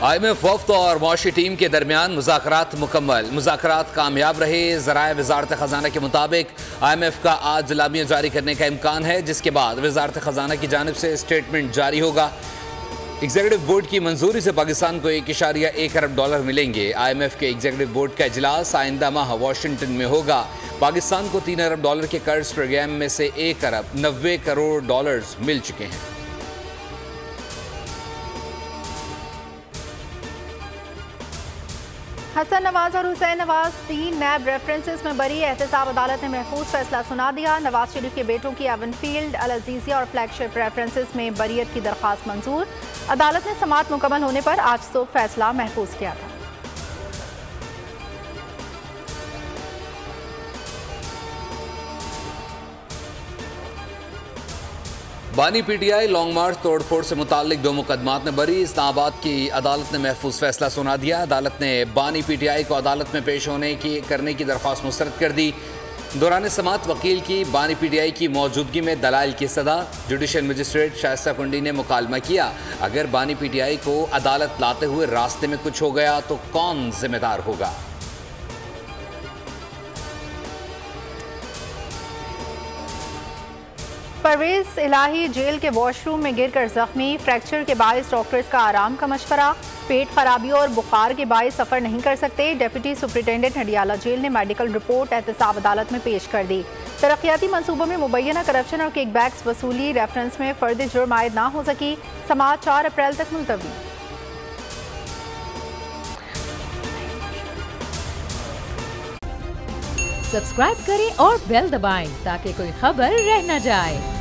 IMF वफ़द और मौशी team के दरमियान मुज़ाकरात मुकम्मल। मुज़ाकरात कामयाब रहे। ज़राए वज़ारत ख़ज़ाना के मुताबिक IMF का आज इलामिया जारी करने का इम्कान है, जिसके बाद वज़ारत ख़ज़ाना की जानिब से स्टेटमेंट जारी होगा। एग्जीक्यूटिव बोर्ड की मंजूरी से पाकिस्तान को $1.1 अरब मिलेंगे। IMF के एग्जीक्यूटिव बोर्ड का इजलास आइंदा माह वाशिंगटन में होगा। पाकिस्तान को $3 अरब के कर्ज प्रोग्राम में से $1.90 करोड़ मिल चुके हैं। हसन नवाज और हुसैन नवाज 3 नैब रेफरेंसेस में बरी। एहतसाब अदालत ने महफूज फैसला सुना दिया। नवाज शरीफ के बेटों की एवनफील्ड, अल अजीजिया और फ्लैगशिप रेफरेंसेस में बरीयत की दरख्वास्त मंजूर। अदालत ने समाअत मुकम्मल होने पर आज सुबह फैसला महफूज किया था। बानी PTI लॉन्ग मार्च तोड़फोड़ से मुताल्लिक 2 मुकदमात में बरी। इस्लामाबाद की अदालत ने महफूज फैसला सुना दिया। अदालत ने बानी PTI को अदालत में पेश करने की दरख्वास्त मुस्तरद कर दी। दौरान समाअत वकील की बानी PTI की मौजूदगी में दलाइल की सदा जुडिशल मजिस्ट्रेट शाइस्ता कुंडी ने मुकालमा किया। अगर बानी PTI को अदालत लाते हुए रास्ते में कुछ हो गया तो कौन जिम्मेदार होगा? परवेज इलाही जेल के वॉशरूम में गिरकर जख्मी। फ्रैक्चर के बायस डॉक्टर्स का आराम का मशवरा। पेट खराबी और बुखार के बायस सफर नहीं कर सकते। डिप्टी सुपरिटेंडेंट हडियाला जेल ने मेडिकल रिपोर्ट एहतसाब अदालत में पेश कर दी। तरक्याती मंसूबों में मुबैना करप्शन और किकबैक्स वसूली रेफरेंस में फर्द जुर्म आयद ना हो सकी। समाअत 4 अप्रैल तक मुलतवी। सब्सक्राइब करें और बेल दबाएं ताकि कोई खबर रह न जाए।